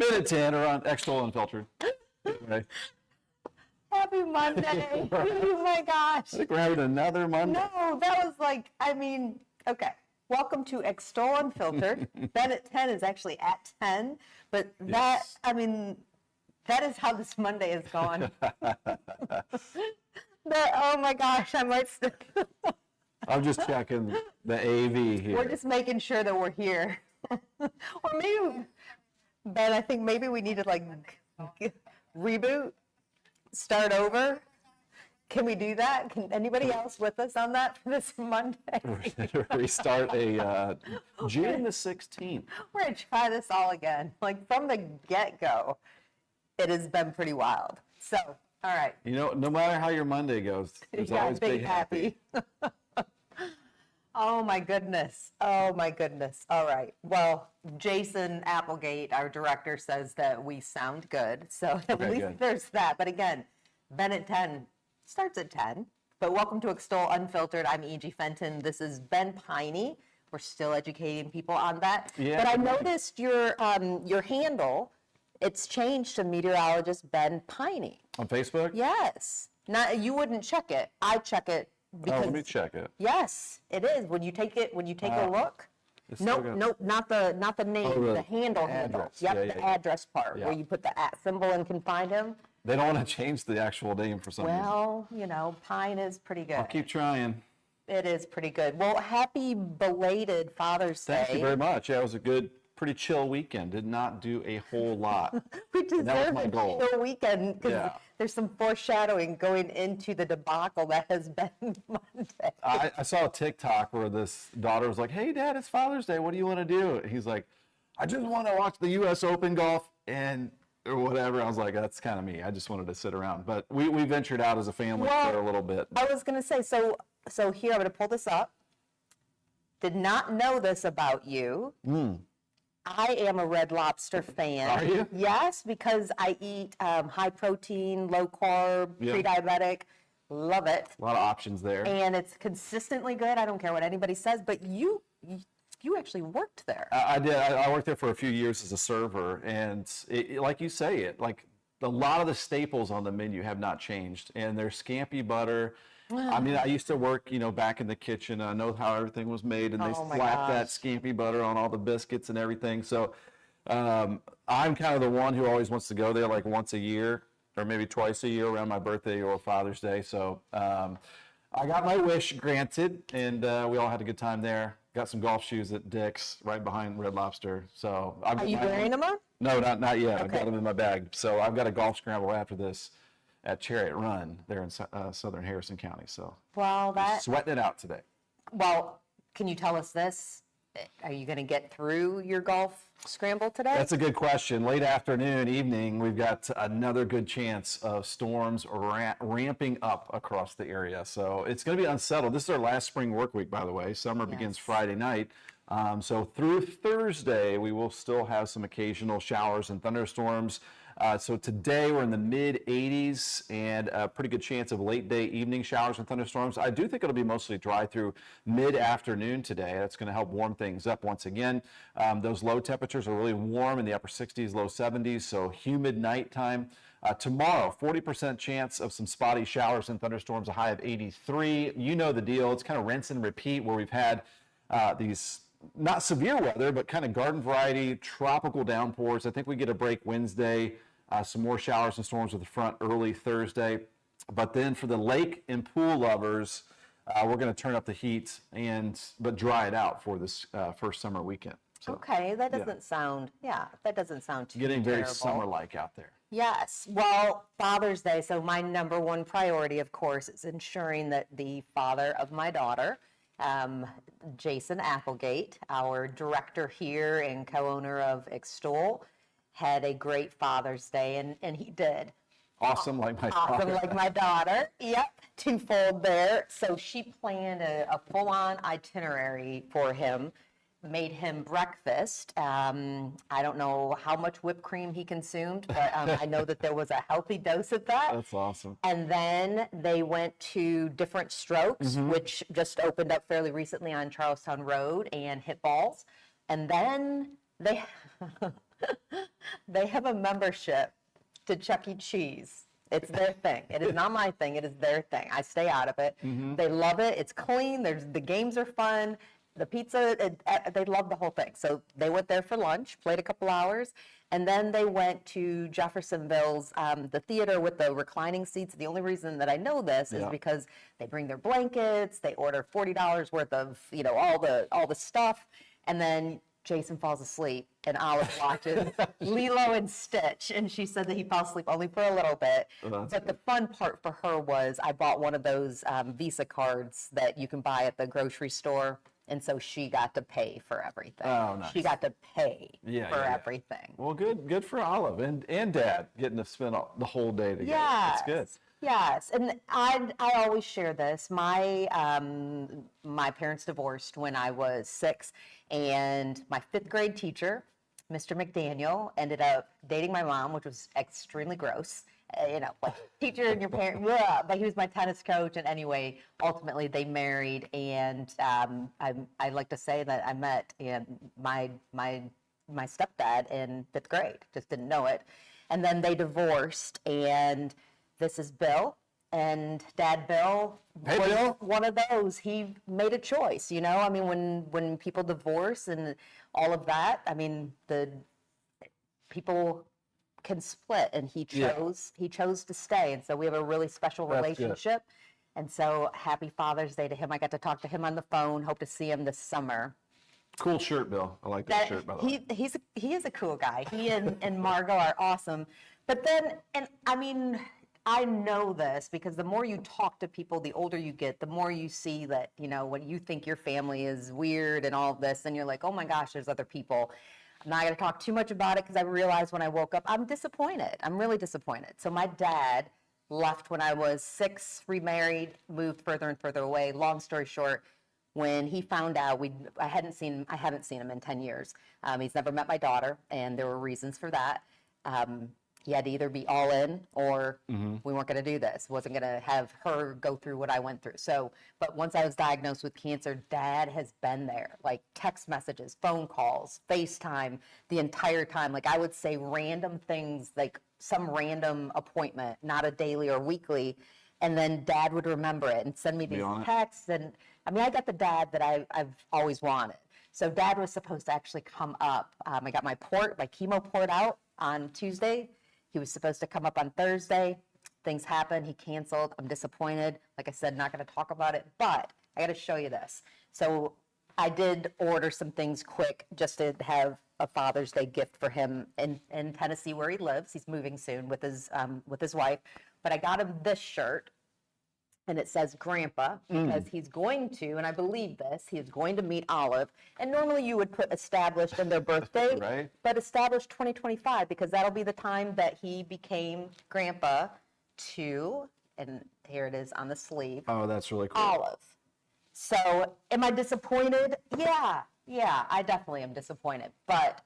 Been at 10 or on Extol Unfiltered. Anyway, Happy Monday. Oh my gosh. I think we're having another Monday. No, that was like, okay. Welcome to Extol Unfiltered. Ben at 10 is actually at 10, but Yes. that is how this Monday is gone. Oh my gosh, I might I'm just checking the AV here. We're just making sure that we're here. Or maybe, Ben, I think maybe we need to like reboot, start over. Can we do that? Can anybody else with us on that for this Monday? Restart a June the 16th. We're going to try this all again. Like from the get-go, it has been pretty wild. So, all right. You know, no matter how your Monday goes, there's always big happy. Oh my goodness. Oh my goodness. All right. Well, Jason Applegate, our director, says that we sound good. So at least good. there's that. But again, Ben at 10 starts at 10. But welcome to Extol Unfiltered. I'm Angie Fenton. This is Ben Peine. We're still educating people on that. Yeah. But I noticed your handle, it's changed to Meteorologist Ben Peine. On Facebook? Yes. Not, you wouldn't check it. I check it. Because, let me check it. yes, it is. When you take a look. Nope, not the name, the handle. Address. Yep, Yeah, the yeah. address part where you put the @ symbol and can find him. They don't want to change the actual name for some reason. Well, you know, Peine is pretty good. I'll keep trying. It is pretty good. Well, happy belated Father's Day. Thank you very much. Yeah, it was a good, pretty chill weekend. Did not do a whole lot. We deserve my a goal. chill weekend because Yeah. there's some foreshadowing going into the debacle that has been Monday. I saw a TikTok where this daughter was like, "Hey, Dad, it's Father's Day. What do you want to do?" And he's like, "I just want to watch the U.S. Open golf or whatever." I was like, "That's kind of me. I just wanted to sit around." But we ventured out as a family for a little bit. I was going to say, so here, I'm going to pull this up. Did not know this about you. I am a Red Lobster fan. Are you? Yes, because I eat high protein, low carb, pre-diabetic. Love it. A lot of options there. And it's consistently good. I don't care what anybody says, but you actually worked there. I did. I worked there for a few years as a server, and like you say, like a lot of the staples on the menu have not changed, and there's scampi butter. I mean, I used to work, back in the kitchen. I know how everything was made, and they slap that scampi butter on all the biscuits and everything. So I'm kind of the one who always wants to go there like once a year or maybe twice a year around my birthday or Father's Day. So I got my wish granted, and we all had a good time there. Got some golf shoes at Dick's right behind Red Lobster. So Are you wearing them on? No, not yet. Okay. I've got them in my bag. So I've got a golf scramble after this at Chariot Run there in southern Harrison County. So Well, sweating it out today. Well, can you tell us this? Are you going to get through your golf scramble today? That's a good question. Late afternoon, evening, we've got another good chance of storms ramping up across the area. So it's going to be unsettled. This is our last spring work week, by the way. Summer begins Friday night. So through Thursday, we will still have some occasional showers and thunderstorms. So today we're in the mid 80s and a pretty good chance of late day evening showers and thunderstorms. I do think it'll be mostly dry through mid afternoon today. That's going to help warm things up once again. Those low temperatures are really warm in the upper 60s, low 70s, so humid nighttime. Tomorrow, 40% chance of some spotty showers and thunderstorms, a high of 83. You know the deal. It's kind of rinse and repeat where we've had these not severe weather, but kind of garden variety tropical downpours. I think we get a break Wednesday, some more showers and storms with the front early Thursday. But then for the lake and pool lovers, we're going to turn up the heat but dry it out for this first summer weekend. So, okay, that doesn't sound, that doesn't sound too getting very terrible. summer-like out there. Yes. Well, Father's Day, so my number one priority, of course, is ensuring that the father of my daughter, Jason Applegate, our director here and co-owner of Extol, had a great Father's Day, and he did. Awesome like my daughter. Awesome like my daughter. Yep, twofold there. So she planned a full-on itinerary for him, made him breakfast. I don't know how much whipped cream he consumed, but I know that there was a healthy dose of that. That's awesome. And then they went to Different Strokes, which just opened up fairly recently on Charlestown Road, and hit balls. And then They have a membership to Chuck E. Cheese. It's their thing. It is not my thing. It is their thing. I stay out of it. They love it. It's clean. The games are fun. The pizza, they love the whole thing. So they went there for lunch, played a couple hours, and then they went to Jeffersonville's, the theater with the reclining seats. The only reason that I know this is because they bring their blankets, they order $40 worth of, all the stuff, and then Jason falls asleep and Olive watches Lilo and Stitch, and she said that he fell asleep only for a little bit. But the fun part for her was I bought one of those Visa cards that you can buy at the grocery store, and so she got to pay for everything. Oh, nice. She got to pay for everything. Well, good for Olive and Dad getting to spend the whole day together. Yes. That's good. Yes, and I always share this. My parents divorced when I was 6, and my 5th grade teacher, Mr. McDaniel, ended up dating my mom, which was extremely gross. Like teacher and your parent, but he was my tennis coach. And anyway, ultimately they married, and I like to say that I met my stepdad in 5th grade, just didn't know it. And then they divorced, and this is Bill, and Dad Bill was one of those. He made a choice, I mean, when people divorce and all of that, I mean, the people can split, and he chose to stay, and so we have a really special relationship. And so happy Father's Day to him. I got to talk to him on the phone. Hope to see him this summer. Cool shirt, Bill. I like that shirt, by the way. He is a cool guy. He and Margot are awesome. But then, and I mean, I know this because the more you talk to people, the older you get, the more you see that, when you think your family is weird and all of this, and you're like, oh my gosh, there's other people. I'm not going to talk too much about it because I realized when I woke up, I'm disappointed. I'm really disappointed. So my dad left when I was 6, remarried, moved further and further away. Long story short, when he found out, I haven't seen him in 10 years. He's never met my daughter, and there were reasons for that. He had to either be all in or we weren't going to do this. Wasn't going to have her go through what I went through. So, but once I was diagnosed with cancer, Dad has been there, like text messages, phone calls, FaceTime, the entire time. Like I would say random things, like some random appointment, not a daily or weekly. And then Dad would remember it and send me these texts. And I mean, I got the dad that I've always wanted. So Dad was supposed to actually come up. I got my chemo port out on Tuesday. He was supposed to come up on Thursday. Things happened. He canceled. I'm disappointed. Like I said, not going to talk about it, but I got to show you this. So I did order some things quick just to have a Father's Day gift for him in Tennessee where he lives. He's moving soon with his wife. But I got him this shirt, and it says Grandpa, because he's going to, and I believe this, he is going to meet Olive. And normally you would put established in their birthday, right? But established 2025, because that'll be the time that he became Grandpa to, and here it is on the sleeve. Oh, that's really cool. Olive. So am I disappointed? Yeah, I definitely am disappointed. But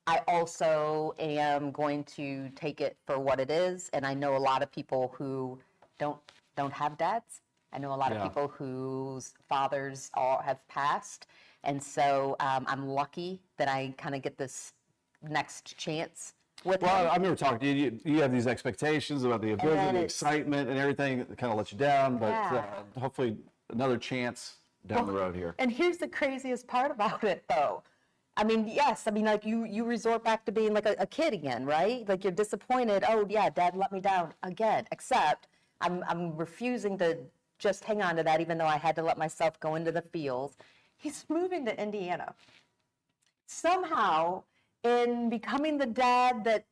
I also am going to take it for what it is. And I know a lot of people who don't have dads. I know a lot of people whose fathers have passed. And so I'm lucky that I kind of get this next chance with him. I remember talking to you. You have these expectations about the ability, the excitement, and everything that kind of lets you down. But hopefully another chance down the road here. And here's the craziest part about it, though. I mean, yes, I mean, like you resort back to being like a kid again, right? Like you're disappointed. Oh, yeah, Dad let me down again. Except I'm refusing to just hang on to that, even though I had to let myself go into the fields. He's moving to Indiana. Somehow, in becoming the dad that,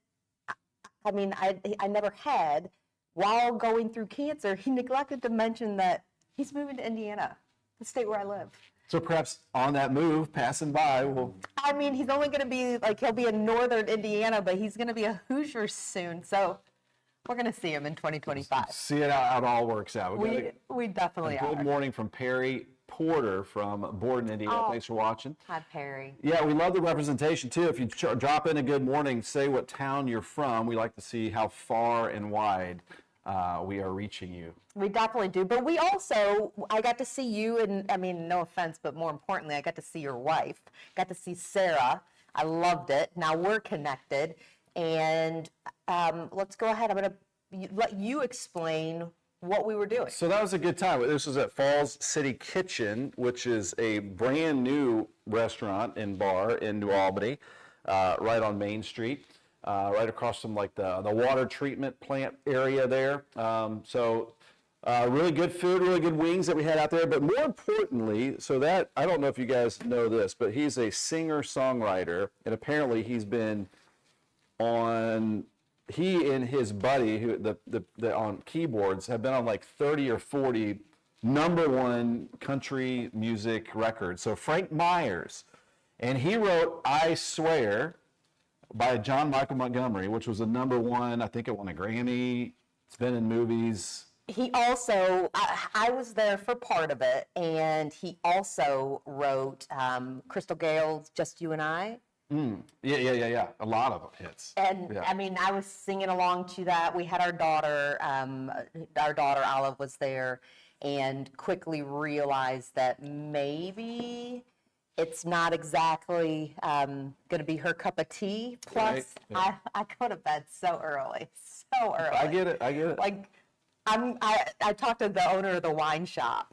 I mean, I never had, while going through cancer, he neglected to mention that he's moving to Indiana, the state where I live. So perhaps on that move, passing by, I mean, he's only going to be, he'll be in northern Indiana, but he's going to be a Hoosier soon. So we're going to see him in 2025. See it how it all works out. We definitely are. Good morning from Perry Porter from Borden, Indiana. Thanks for watching. Hi, Perry. Yeah, we love the representation too. If you drop in a good morning, say what town you're from. We like to see how far and wide we are reaching you. We definitely do. But we also, I got to see you, and I mean, no offense, but more importantly, I got to see your wife. Got to see Sarah. I loved it. Now we're connected. And let's go ahead. I'm going to let you explain what we were doing. So that was a good time. This was at Falls City Kitchen, which is a brand new restaurant and bar in New Albany, right on Main Street, right across from like the water treatment plant area there. Really good food, really good wings that we had out there. But more importantly, so that, I don't know if you guys know this, but he's a singer-songwriter, and apparently he's been on, he and his buddy, who the on keyboards, have been on like 30 or 40 #1 country music records. So Frank Myers, and he wrote "I Swear" by John Michael Montgomery, which was a #1. I think it won a Grammy. It's been in movies. He also, I was there for part of it, and he also wrote Crystal Gale's "Just You and I." Yeah. A lot of hits. And yeah. I mean, I was singing along to that. We had our daughter Olive was there, and quickly realized that maybe it's not exactly going to be her cup of tea. Plus, Right. Yeah. I go to bed so early. I get it. Like, I talked to the owner of the wine shop,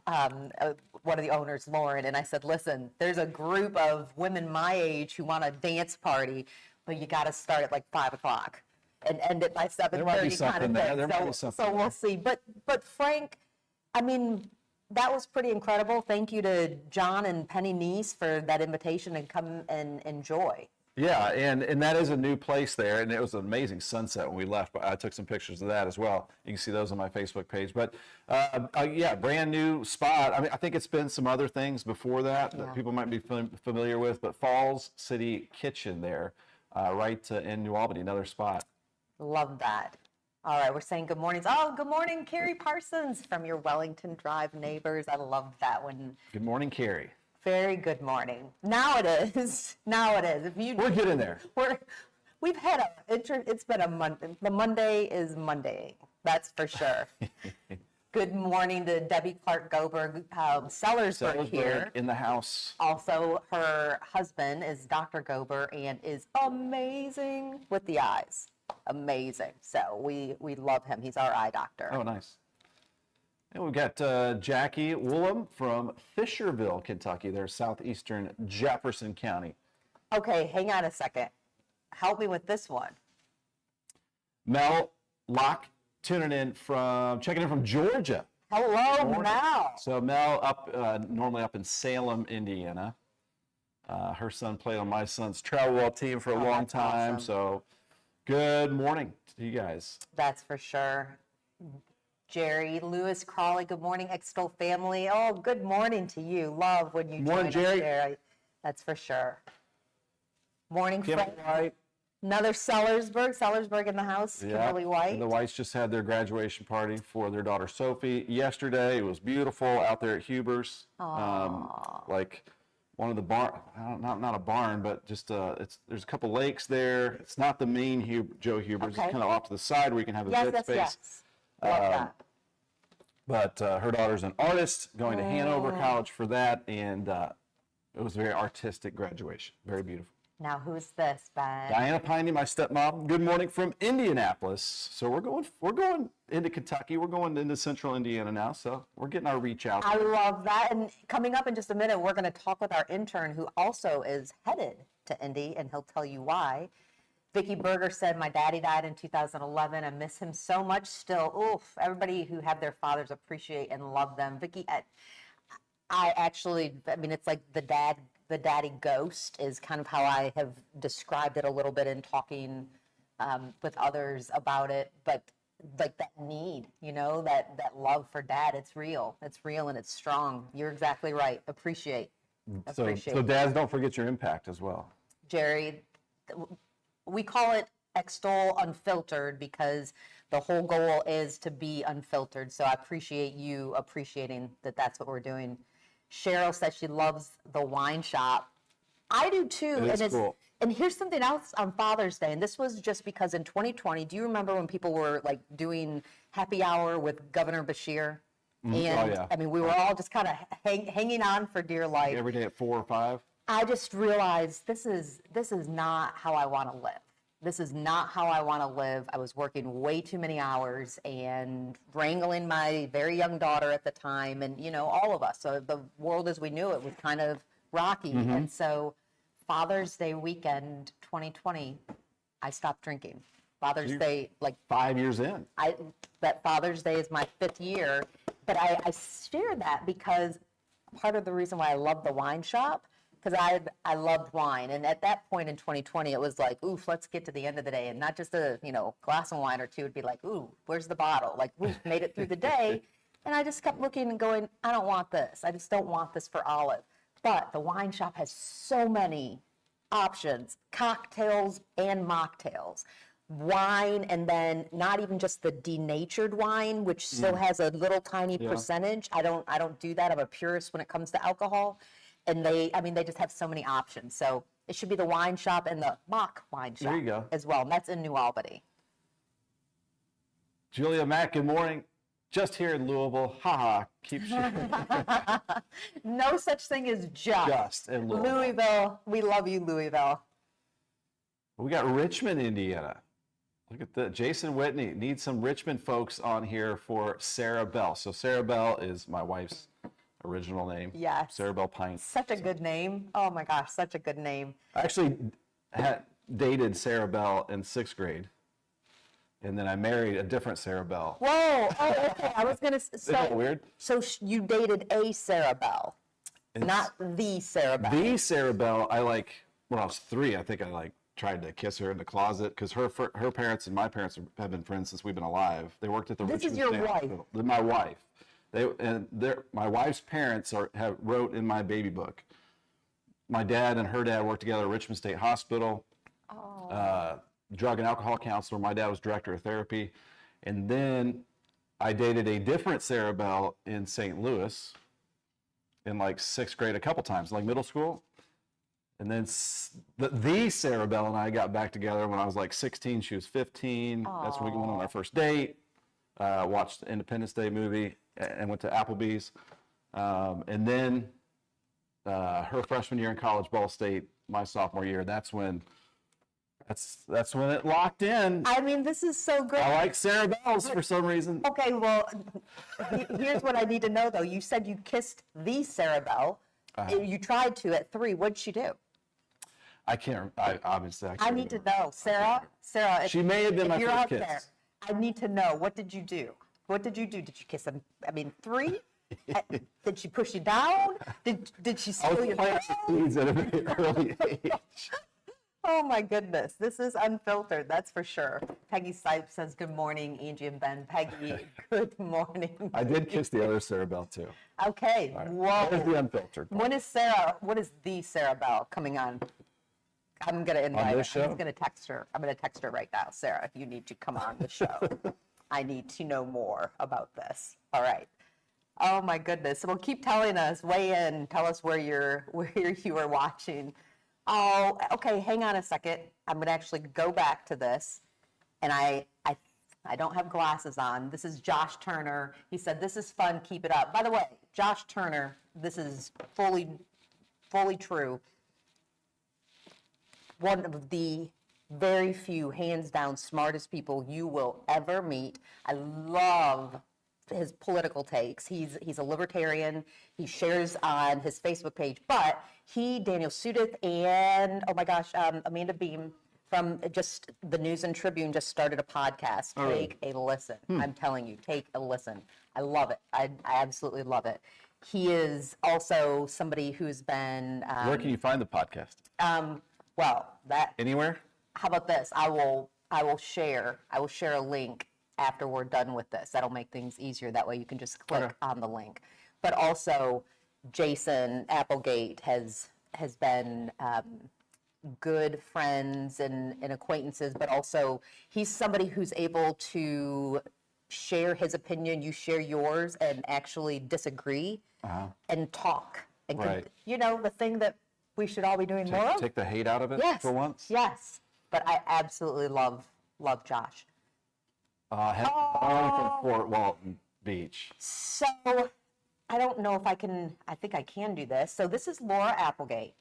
one of the owners, Lauren, and I said, listen, there's a group of women my age who want a dance party, but you got to start at like 5 o'clock and end it by 7:30 kind of thing. So we'll see. But Frank, I mean, that was pretty incredible. Thank you to John and Penny Neese for that invitation and come and enjoy. Yeah, and that is a new place there, and it was an amazing sunset when we left. But I took some pictures of that as well. You can see those on my Facebook page. But yeah, brand new spot. I mean, I think it's been some other things before that that people might be familiar with. But Falls City Kitchen there, right in New Albany, another spot. Love that. All right, we're saying good mornings. Oh, good morning, Carrie Parsons from your Wellington Drive neighbors. I love that one. Good morning, Carrie. Very good morning. Now it is. Now it is. We're getting there. We've had it's been a month. The Monday is Monday. That's for sure. Good morning to Debbie Clark Goberg, Sellersburg here. In the house. Also, her husband is Dr. Gober and is amazing with the eyes. Amazing. So we love him. He's our eye doctor. Oh, nice. And we've got Jackie Woolham from Fisherville, Kentucky. They're southeastern Jefferson County. Okay, hang on a second. Help me with this one. Mel Locke checking in from Georgia. Hello, Mel. So Mel normally up in Salem, Indiana. Her son played on my son's travel ball team for a long time. Awesome. So good morning to you guys. That's for sure. Jerry Lewis Crawley, good morning, Extol family. Oh, good morning to you. Love when you join us, Jerry. That's for sure. Morning, Frank. Another Sellersburg in the house. Kimberly White. And the Whites just had their graduation party for their daughter Sophie yesterday. It was beautiful out there at Huber's. Like one of the not a barn, but just there's a couple lakes there. It's not the main Joe Huber's. Okay. It's kind of off to the side where you can have a good space. Yes. Love that. But her daughter's an artist, going to Hanover College for that, and it was a very artistic graduation. Very beautiful. Now, who's this, Ben? Diana Peine, my stepmom. Good morning from Indianapolis. So we're going into Kentucky. We're going into central Indiana now. So we're getting our reach out. I love that. And coming up in just a minute, we're going to talk with our intern who also is headed to Indy, and he'll tell you why. Vicki Berger said, my daddy died in 2011. I miss him so much still. Oof, everybody who had their fathers appreciate and love them. Vicki, I mean, it's like the daddy ghost is kind of how I have described it a little bit in talking with others about it. But like that need, that love for dad, it's real. It's real and it's strong. You're exactly right. Appreciate. So dads, don't forget your impact as well. Jerry, we call it Extol Unfiltered because the whole goal is to be unfiltered. So I appreciate you appreciating that that's what we're doing. Cheryl says she loves the wine shop. I do too. It's cool. And here's something else on Father's Day. And this was just because in 2020, do you remember when people were like doing happy hour with Governor Bashir? And yeah. I mean, we were all just kind of hanging on for dear life. Every day at 4 or 5. I just realized this is not how I want to live. this is not how I want to live. I was working way too many hours and wrangling my very young daughter at the time, and all of us. So the world as we knew it was kind of rocky. And so Father's Day weekend 2020, I stopped drinking. Father's Day, like 5 years in. That Father's Day is my 5th year, but I share that because part of the reason why I love the wine shop, because I loved wine, and at that point in 2020, it was like, oof, let's get to the end of the day, and not just a glass of wine or two. It'd be like, ooh, where's the bottle? Like, we made it through the day, and I just kept looking and going, I don't want this. I just don't want this for Olive. But the wine shop has so many options, cocktails and mocktails. Wine, and then not even just the denatured wine, which still has a little tiny percentage. I don't do that. I'm a purist when it comes to alcohol. And they just have so many options. So it should be the wine shop and the mock wine shop There you go. as well. And that's in New Albany. Julia Mack, good morning. Just here in Louisville. Haha. Keep sharing. No such thing as Just in Louisville. Louisville. We love you, Louisville. We got Richmond, Indiana. Look at that. Jason Whitney needs some Richmond folks on here for Sarah Bell. So Sarah Bell is my wife's original name. Yes. Sarah Bell Peine. Such a good name. Oh my gosh, such a good name. I actually had dated Sarah Bell in 6th grade. And then I married a different Sarah Bell. Whoa. Oh, okay. I was going to Isn't that weird? So you dated a Sarah Bell, not the Sarah Bell. The Sarah Bell, when I was 3, I think I tried to kiss her in the closet because her parents and my parents have been friends since we've been alive. They worked at the This is Richmond your State wife? Hospital. My wife. My wife's parents have wrote in my baby book. My dad and her dad worked together at Richmond State Hospital. Drug and alcohol counselor. My dad was director of therapy. And then I dated a different Sarah Bell in St. Louis in 6th grade a couple times, middle school. And then the Sarah Bell and I got back together when I was 16. She was 15. That's when we went on our first date. Watched the Independence Day movie and went to Applebee's. And then her freshman year in college, Ball State, my sophomore year, that's when it locked in. This is so great. I like Sarah Bells for some reason. Okay, well, here's what I need to know, though. You said you kissed the Sarah Bell. You tried to at 3. What'd she do? I can't. Obviously, I can't. I need to know, Sarah. Sarah, She may have been my if you're first out kiss. there, I need to know. What did you do? What did you do? Did you kiss him? 3? Did she push you down? Did she I steal was your planting phone? seeds at a very early age. Oh my goodness, this is unfiltered, that's for sure. Peggy Sipes says, good morning, Angie and Ben. Peggy, good morning. I did kiss the other Sarah Bell too. Okay, whoa. There's the unfiltered. What is the Sarah Bell coming on? I'm going to invite her. this show? I'm going to text her. I'm going to text her right now. Sarah, you need to come on the show. I need to know more about this. All right. Oh my goodness. Well, keep telling us. Weigh in. Tell us where you are watching. Oh, okay. Hang on a second. I'm going to actually go back to this. And I don't have glasses on. This is Josh Turner. He said, this is fun. Keep it up. By the way, Josh Turner, this is fully true. One of the very few, hands down, smartest people you will ever meet. I love his political takes. He's a libertarian. He shares on his Facebook page, but Daniel Sudeth, and oh my gosh, Amanda Beam from just the News and Tribune just started a podcast. Take a listen. I'm telling you, take a listen. I love it. I absolutely love it. He is also somebody who's been. Where can you find the podcast? Anywhere? How about this? I will share a link after we're done with this. That'll make things easier. That way you can just click on the link. But also, Jason Applegate has been good friends and acquaintances, but also he's somebody who's able to share his opinion, you share yours, and actually disagree and talk. And the thing that we should all be doing more of. Take the hate out of it for once? Yes. But I absolutely love Josh. From Fort Walton Beach. So I don't know if I think I can do this. So this is Laura Applegate.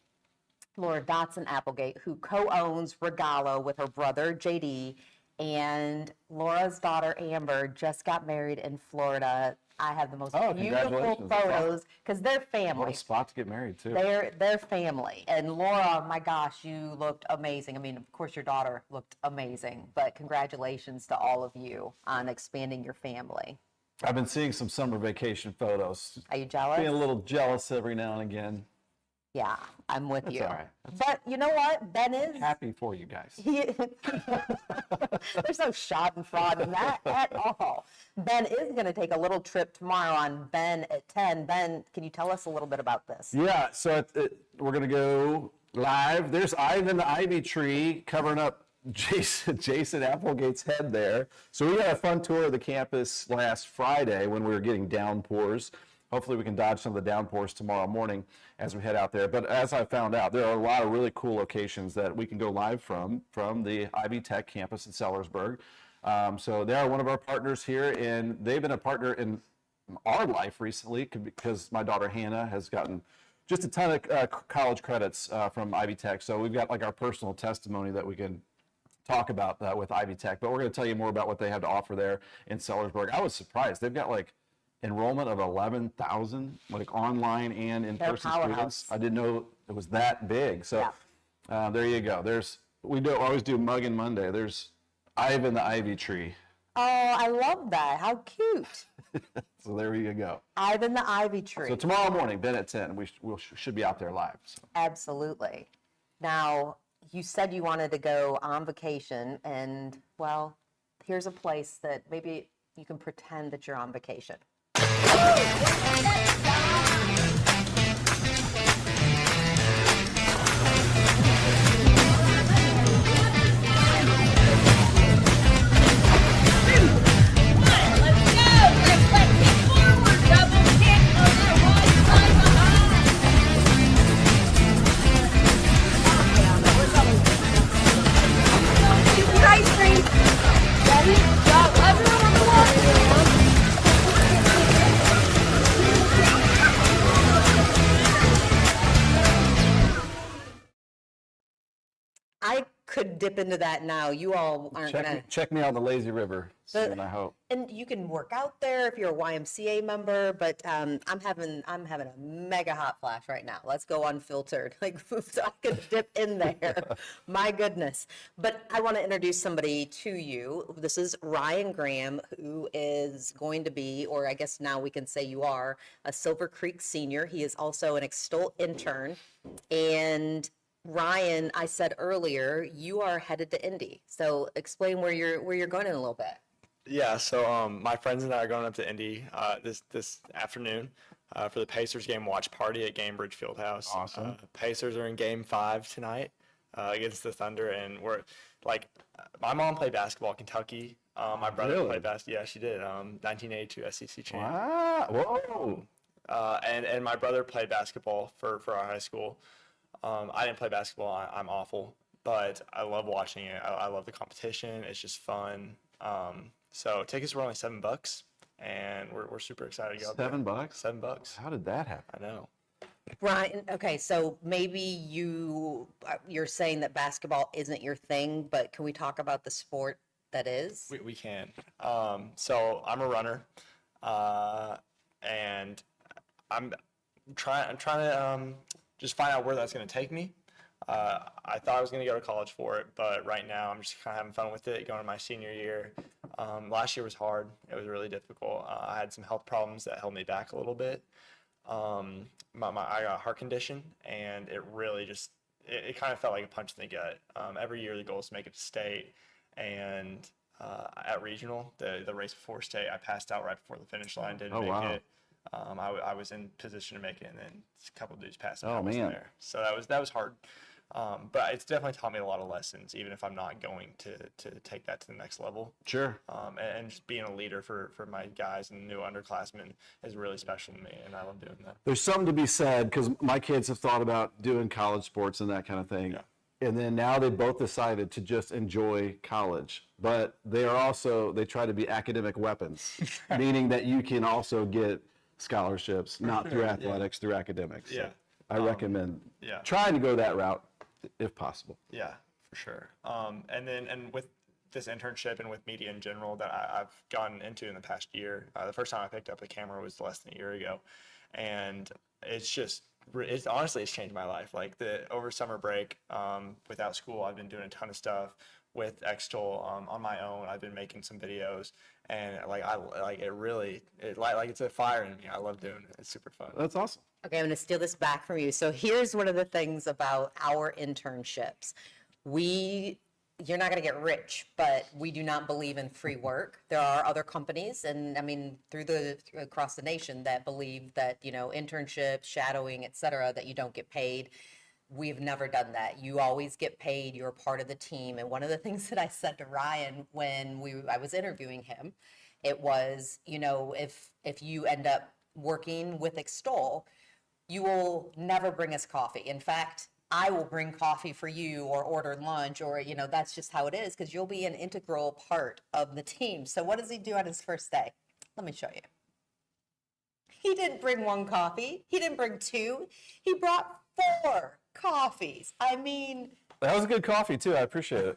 Laura Dotson Applegate, who co-owns Regalo with her brother JD, and Laura's daughter Amber just got married in Florida. I have the most beautiful congratulations. That's photos because they're What family. a spot to get married too. They're family. And Laura, my gosh, you looked amazing. I mean, of course, your daughter looked amazing, but congratulations to all of you on expanding your family. I've been seeing some summer vacation photos. Are you jealous? Being a little jealous every now and again. Yeah, I'm with you. all right. But you know what? Ben is. Happy for you guys. There's no schadenfreude in that at all. Ben is going to take a little trip tomorrow on Ben at 10. Ben, can you tell us a little bit about this? Yeah, so we're going to go live. There's Ivan the Ivy Tree covering up Jason Applegate's head there. So we got a fun tour of the campus last Friday when we were getting downpours. Hopefully we can dodge some of the downpours tomorrow morning as we head out there. But as I found out, there are a lot of really cool locations that we can go live from the Ivy Tech campus in Sellersburg. So they are one of our partners here, and they've been a partner in our life recently because my daughter Hannah has gotten just a ton of college credits from Ivy Tech. So we've got like our personal testimony that we can talk about with Ivy Tech. But we're going to tell you more about what they have to offer there in Sellersburg. I was surprised. They've got like enrollment of 11,000, like online and in-person students. I didn't know it was that big. So there you go. We always do Muggin' Monday. There's Ivan the Ivy Tree. Oh, I love that. How cute. So there you go. Ivan the Ivy Tree. So tomorrow morning, Ben at 10, we should be out there live. So. Absolutely. Now, you said you wanted to go on vacation, and, well, here's a place that maybe you can pretend that you're on vacation. I could dip into that now. You all aren't gonna check me out on the lazy river soon, I hope. And you can work out there if you're a YMCA member, but I'm having a mega hot flash right now. Let's go unfiltered, like so I could dip in there. My goodness. But I want to introduce somebody to you. This is Ryan Graham, who is going to be, or I guess now we can say you are, a Silver Creek senior. He is also an Extol intern, and Ryan, I said earlier, you are headed to Indy. So explain where you're going in a little bit. Yeah, so my friends and I are going up to Indy this afternoon for the Pacers game watch party at Gainbridge Fieldhouse. Awesome. Pacers are in Game 5 tonight against the Thunder, and we're like, my mom played basketball at Kentucky. My brother played basketball. Yeah, she did. 1982 SEC champ. Wow. Whoa. And my brother played basketball for our high school. I didn't play basketball. I'm awful, but I love watching it. I love the competition. It's just fun. So tickets were only $7, and we're super excited to go. $7? $7. How did that happen? I know. Ryan, okay, so maybe you're saying that basketball isn't your thing, but can we talk about the sport that is? We can. So I'm a runner, and I'm trying to just find out where that's going to take me. I thought I was going to go to college for it, but right now I'm just kind of having fun with it, going to my senior year. Last year was hard. It was really difficult. I had some health problems that held me back a little bit. I got a heart condition, and it really just, it kind of felt like a punch in the gut. Every year the goal is to make it to state, and at regional, the race before state, I passed out right before the finish line, didn't make it. I was in position to make it, and then a couple of dudes passed me. Oh, man. There. So that was hard. But it's definitely taught me a lot of lessons, even if I'm not going to take that to the next level. Sure. And just being a leader for my guys and new underclassmen is really special to me, and I love doing that. There's something to be said because my kids have thought about doing college sports and that kind of thing. Yeah. And then now they both decided to just enjoy college. But they try to be academic weapons, meaning that you can also get scholarships, not through athletics, through academics. Yeah. I recommend yeah. trying to go that route if possible. Yeah, for sure. And with this internship and with media in general that I've gotten into in the past year, the first time I picked up a camera was less than a year ago, and it's honestly changed my life. Like over summer break, without school, I've been doing a ton of stuff with Extol on my own. I've been making some videos, and it's a fire in me. I love doing it. It's super fun. That's awesome. Okay, I'm going to steal this back from you. So here's one of the things about our internships. You're not going to get rich, but we do not believe in free work. There are other companies, and I mean, across the nation that believe that, internships, shadowing, et cetera, that you don't get paid. We've never done that. You always get paid. You're a part of the team. And one of the things that I said to Ryan when I was interviewing him, it was, if you end up working with Extol, you will never bring us coffee. In fact, I will bring coffee for you or order lunch or, that's just how it is because you'll be an integral part of the team. So what does he do on his first day? Let me show you. He didn't bring one coffee. He didn't bring two. He brought 4 coffees. I mean, That was a good coffee too. I appreciate it.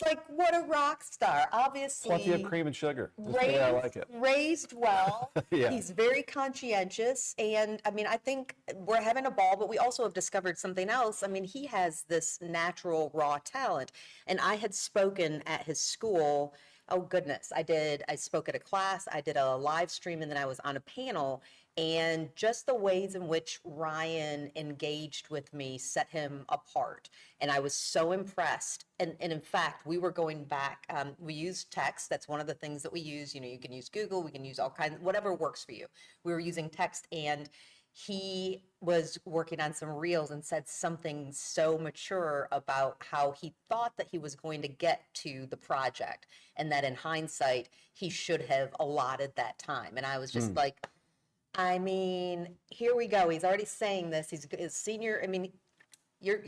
like what a rock star. Obviously, Plenty of cream and sugar. Just the way I like it. raised well. Yeah. He's very conscientious. And I mean, I think we're having a ball, but we also have discovered something else. I mean, he has this natural raw talent. And I had spoken at his school. Oh goodness, I spoke at a class, I did a live stream, and then I was on a panel. And just the ways in which Ryan engaged with me set him apart. And I was so impressed. And in fact, we were going back, we used text. That's one of the things that we use. You can use Google, we can use all kinds, whatever works for you. We were using text, and he was working on some reels and said something so mature about how he thought that he was going to get to the project. And that in hindsight, he should have allotted that time. And I was just like, I mean, here we go. He's already saying this. He's senior. I mean, you're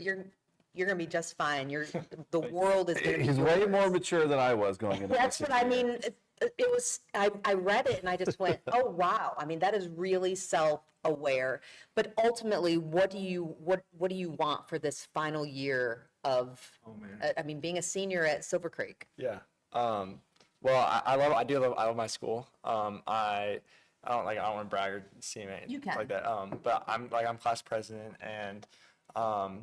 gonna be just fine. The world is gonna be He's yours. way more mature than I was going into That's this what I year. mean. It was. I read it and I just went, oh wow. I mean, that is really self-aware. But ultimately, what do you want for this final year of? Oh man. I mean, being a senior at Silver Creek. Yeah. Well, I love my school. I don't want to brag or seem You can. like that. But I'm class president, and I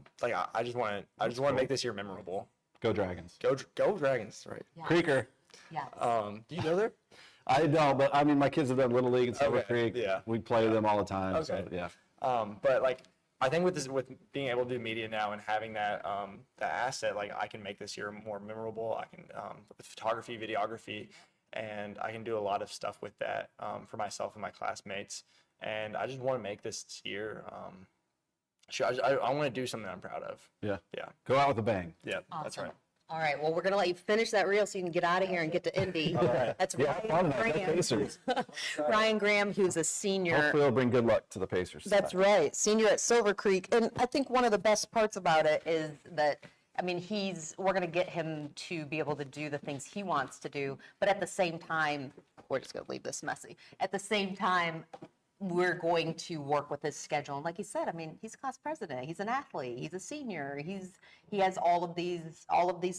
just want to make this year memorable. Go Dragons. Go Dragons, right? Yeah. Creeker. Yeah. Do you go there? I know, but I mean, my kids have done Little League in Silver Okay, Creek. yeah. We play them all the time. Okay. So, yeah. But I think with being able to do media now and having that asset, I can make this year more memorable. I can with photography, videography, and I can do a lot of stuff with that for myself and my classmates. And I just want to make this year. I want to do something I'm proud of. Yeah. Yeah. Go out with a bang. Yeah. That's Awesome. right. All right. Well, we're going to let you finish that reel so you can get out of here and get to Indy. right. That's Yeah, Ryan fun. Go Graham. Pacers. Ryan Graham, who's a senior. Hopefully, it'll bring good luck to the Pacers. That's right. Senior at Silver Creek. And I think one of the best parts about it is that, I mean, we're going to get him to be able to do the things he wants to do. But at the same time, we're just going to leave this messy. At the same time, we're going to work with his schedule. And like you said, I mean, he's a class president. He's an athlete. He's a senior. He has all of these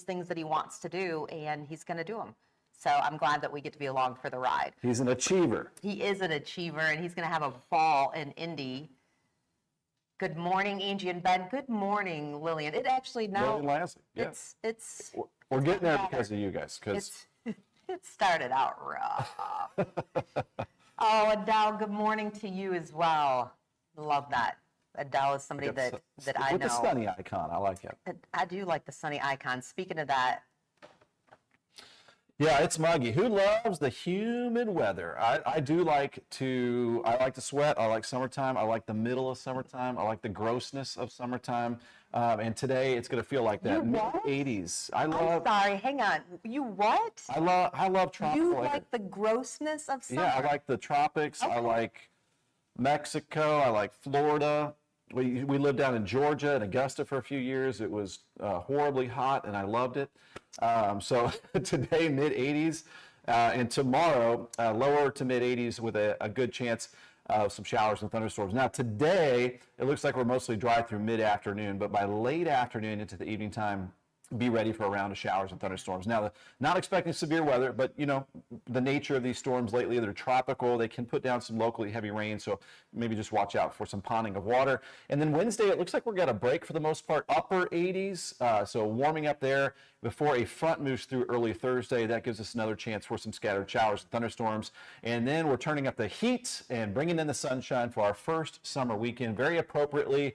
things that he wants to do, and he's going to do them. So I'm glad that we get to be along for the ride. He's an achiever. He is an achiever, and he's going to have a ball in Indy. Good morning, Angie and Ben. Good morning, Lillian. It actually now Lillian Lassie, yeah. it's We're getting there because of you guys. Because it started out rough. Oh, Adele, good morning to you as well. Love that. Adele is somebody that I with know. the sunny icon, I like it. I do like the sunny icon. Speaking of that, Yeah, it's muggy. Who loves the humid weather? I like to sweat. I like summertime. I like the middle of summertime. I like the grossness of summertime. And today it's going to feel like that. You what? Mid-80s. I'm sorry, hang on. You what? I love tropical You weather. like the grossness of summer? Yeah, I like the tropics. I Okay. like Mexico. I like Florida. We lived down in Georgia and Augusta for a few years. It was horribly hot, and I loved it. So today, mid-80s, and tomorrow, lower to mid-80s with a good chance some showers and thunderstorms. Now today, it looks like we're mostly dry through mid-afternoon, but by late afternoon into the evening time, be ready for a round of showers and thunderstorms. Now, not expecting severe weather, but you know, the nature of these storms lately, they're tropical. They can put down some locally heavy rain, so maybe just watch out for some ponding of water. And then Wednesday, it looks like we're got a break for the most part, upper 80s, so warming up there before a front moves through early Thursday. That gives us another chance for some scattered showers and thunderstorms. And then we're turning up the heat and bringing in the sunshine for our first summer weekend, very appropriately.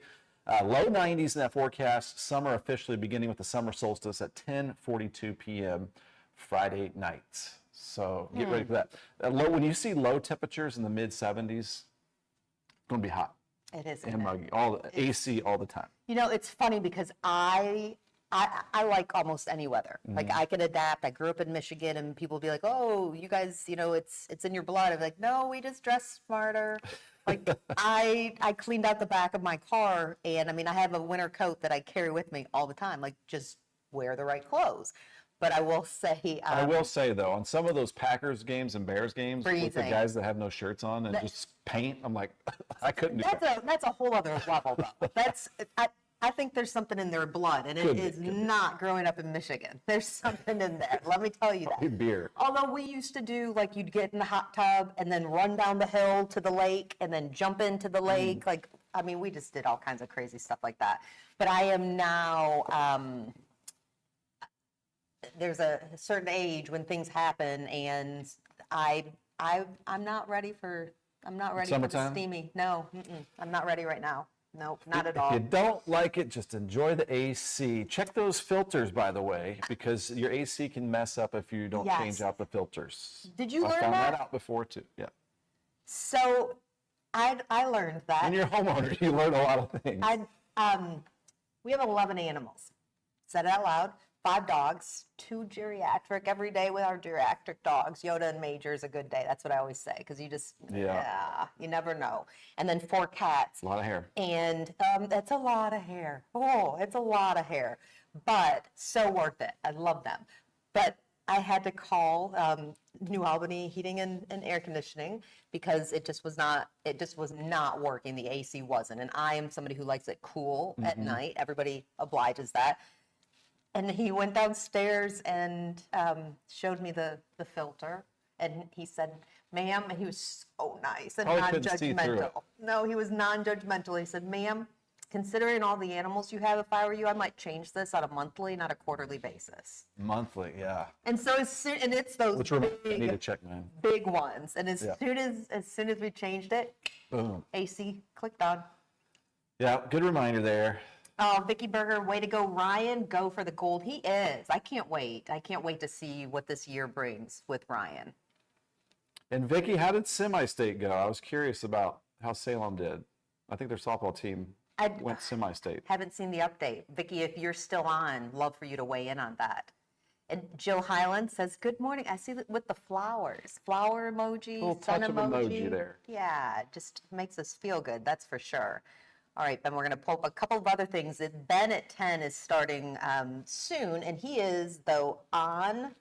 Low 90s in that forecast. Summer officially beginning with the summer solstice at 10:42 p.m. Friday night. So get ready for that. When you see low temperatures in the mid 70s, it's going to be hot It is. and muggy. AC all the time. You know, it's funny because I like almost any weather. Like I can adapt. I grew up in Michigan, and people will be like, "Oh, you guys, you know, it's in your blood." I'm like, "No, we just dress smarter." Like I cleaned out the back of my car, and I mean, I have a winter coat that I carry with me all the time. Like, just wear the right clothes. But I will say, I will say though, on some of those Packers games and Bears games with the Freezing. guys that have no shirts on and just paint, I'm like, I couldn't do that. that's a whole other level, though. I think there's something in their blood, and it is not growing up in Michigan. There's something in there. Let me tell you that. Beer. Although we used to do, like, you'd get in the hot tub and then run down the hill to the lake and then jump into the lake. Like, I mean, we just did all kinds of crazy stuff like that. But I am now, there's a certain age when things happen, and I'm not ready for, for the Summertime? steamy. No, I'm not ready right now. Nope, not at If all. you don't like it, just enjoy the AC. Check those filters, by the way, because your AC can mess up if you don't change Yes. out the filters. Did you I learn found that that? out before too. Yeah. So I learned that. And you're a homeowner, you learn a lot of things. We have 11 animals. Said it out loud. 5 dogs, 2 geriatric every day with our geriatric dogs. Yoda and Major is a good day. That's what I always say, because you just, you never know. And then 4 cats. A lot of hair. And that's a lot of hair. Oh, it's a lot of hair, but so worth it. I love them. But I had to call New Albany Heating and Air Conditioning because it just was not working. The AC wasn't. And I am somebody who likes it cool at night. Everybody obliges that. And he went downstairs and showed me the filter. And he said, "Ma'am," and he was so nice and Probably couldn't see through it. non-judgmental. No, he was non-judgmental. He said, "Ma'am, considering all the animals you have, if I were you, I might change this on a monthly, not a quarterly basis." Monthly, yeah. And so and it's those Which room? I need to big, check mine. big ones. And as Yeah. soon as we changed it, Boom. AC clicked on. Yeah, good reminder there. Oh, Vicky Berger, way to go, Ryan. Go for the gold. He is. I can't wait. I can't wait to see what this year brings with Ryan. And Vicky, how did semi-state go? I was curious about how Salem did. I think their softball team went semi-state. Haven't seen the update. Vicky, if you're still on, love for you to weigh in on that. And Jill Highland says, "Good morning." I see that with the flowers. Flower emoji, Little sun touch of emoji there. Yeah, it just makes us feel good, that's for sure. All right, then we're going to pull up a couple of other things. Ben at 10 is starting soon, and he is, though, on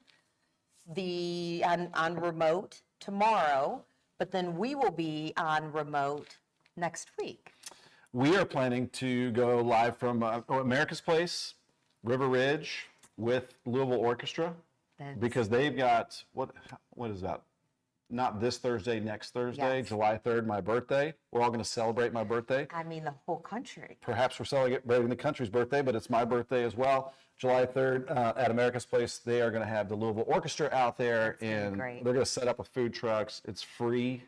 remote tomorrow, but then we will be on remote next week. We are planning to go live from America's Place, River Ridge, with Louisville Orchestra, because they've got, what is that? Not this Thursday, next Thursday, Yes. July 3rd, my birthday. We're all going to celebrate my birthday. I mean, the whole country. Perhaps we're celebrating the country's birthday, but it's my birthday as well. July 3rd at America's Place, they are going to have the Louisville Orchestra out there, and great. they're going to set up with food trucks. It's free,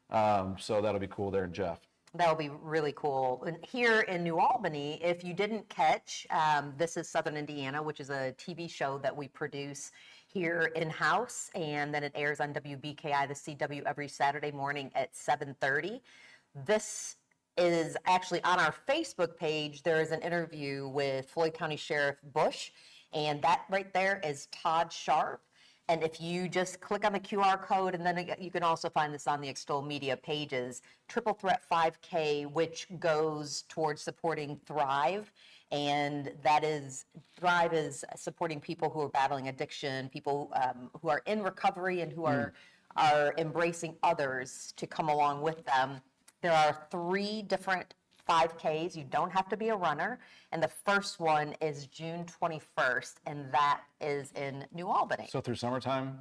so that'll be cool there in Jeff. That'll be really cool. And here in New Albany, if you didn't catch, This is Southern Indiana, which is a TV show that we produce here in-house, and then it airs on WBKI, the CW, every Saturday morning at 7:30. This is actually on our Facebook page. There is an interview with Floyd County Sheriff Bush, and that right there is Todd Sharp. And if you just click on the QR code, and then you can also find this on the Extol media pages, Triple Threat 5K, which goes towards supporting Thrive. And that is, Thrive is supporting people who are battling addiction, people who are in recovery and who are are embracing others to come along with them. There are 3 different 5Ks. You don't have to be a runner. And the first one is June 21st, and that is in New Albany. So through summertime?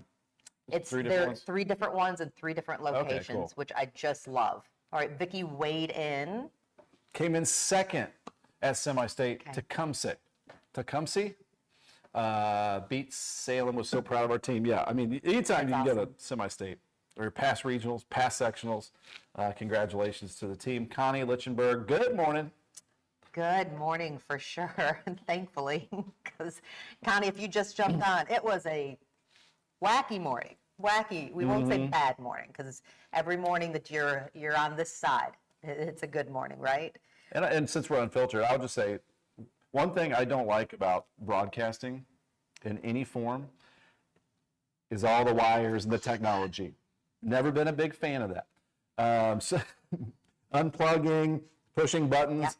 It's 3 different there are ones? 3 different ones in 3 different locations, cool. which I just love. All right, Vicki weighed in. Came in second at semi-state. Okay. Tecumseh beat Salem. Was so proud of our team. Yeah, I mean, anytime you That's can get a awesome. semi-state or past regionals, past sectionals, congratulations to the team. Connie Lichtenberg, good morning. Good morning for sure, thankfully, because Connie, if you just jumped on, it was a wacky morning. Wacky. We won't say bad morning because every morning that you're on this side, it's a good morning, right? And since we're unfiltered, I'll just say one thing I don't like about broadcasting in any form is all the wires and the technology. Never been a big fan of that. So unplugging, pushing buttons Yeah.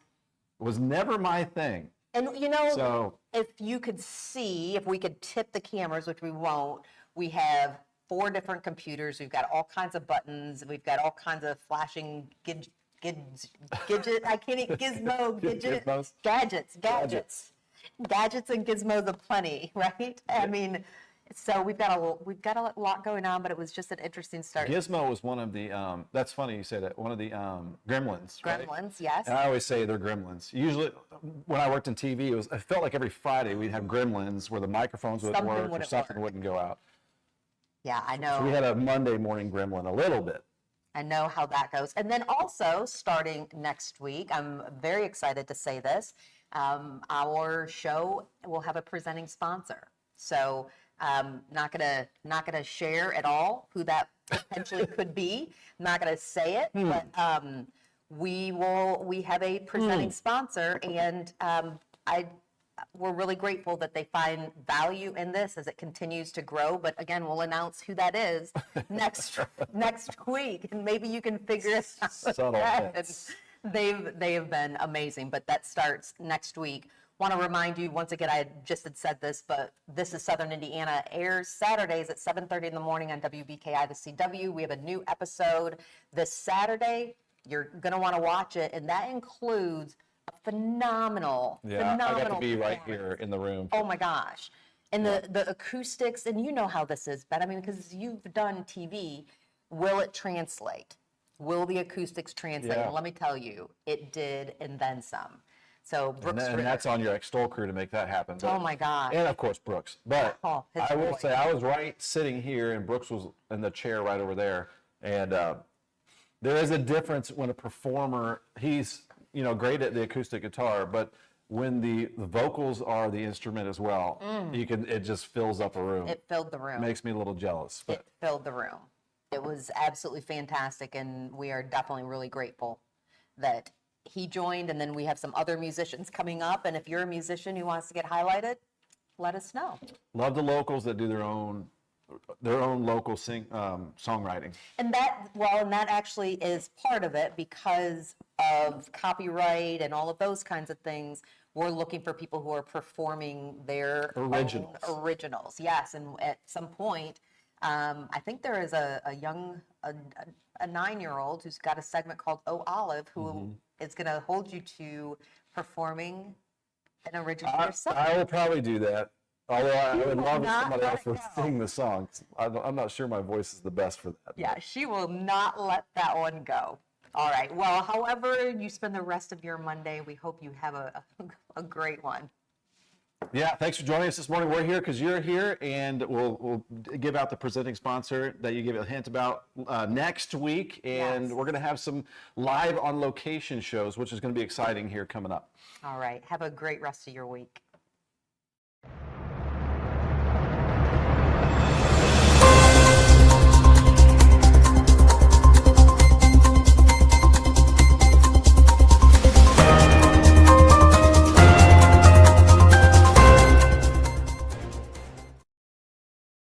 was never my thing. And So- if you could see, if we could tip the cameras, which we won't, we have 4 different computers. We've got all kinds of buttons. We've got all kinds of flashing gadget. I can't eat gizmo, gadget, Gizmos. gadgets and gizmos aplenty, right? I mean, so we've got a lot going on, but it was just an interesting start. Gizmo was one of the, that's funny you say that, one of the gremlins, right? Gremlins, yes. And I always say they're gremlins. Usually, when I worked in TV, it felt like every Friday we'd have gremlins where the microphones wouldn't Something work or wouldn't something work. wouldn't go out. Yeah, I know. So we had a Monday morning gremlin a little bit. I know how that goes. And then also starting next week, I'm very excited to say this, our show will have a presenting sponsor. So not gonna share at all who that potentially could be. Not gonna say it, but we have a presenting sponsor, and we're really grateful that they find value in this as it continues to grow. But again, we'll announce who that is next week, and maybe you can figure it out. Subtle then. hints. They have been amazing, but that starts next week. Want to remind you once again, I just had said this, but This is Southern Indiana airs Saturdays at 7:30 in the morning on WBKI, the CW. We have a new episode this Saturday. You're going to want to watch it, and that includes a phenomenal I got to be right performance. here in the room. Oh my gosh. And the acoustics, and you know how this is, Ben. I mean, because you've done TV, will it translate? Will the acoustics translate? Yeah. And let me tell you, it did, and then some. So And, Brooks and Ritter- that's on your Extol crew to make that happen. Oh my gosh. And of course Brooks. But Oh, his I will voice. say I was right sitting here and Brooks was in the chair right over there. And there is a difference when a performer, he's great at the acoustic guitar, but when the vocals are the instrument as well, it just fills up a room. It filled the room. Makes me a little jealous. But It filled the room. It was absolutely fantastic, and we are definitely really grateful that he joined. And then we have some other musicians coming up, and if you're a musician who wants to get highlighted, let us know. love the locals that do their own local songwriting. And that actually is part of it because of copyright and all of those kinds of things. We're looking for people who are performing their own Originals. originals. Yes, and at some point, I think there is a 9-year-old who's got a segment called Oh Olive, who is going to hold you to performing an original yourself. I will probably do that. Although I would love if not somebody let else it would go. sing the songs. I'm not sure my voice is the best for that. Yeah, she will not let that one go. All right. Well, however you spend the rest of your Monday, we hope you have a great one. Yeah, thanks for joining us this morning. We're here because you're here, and we'll give out the presenting sponsor that you gave a hint about next week. And Yes. we're going to have some live on location shows, which is going to be exciting here coming up. All right. Have a great rest of your week.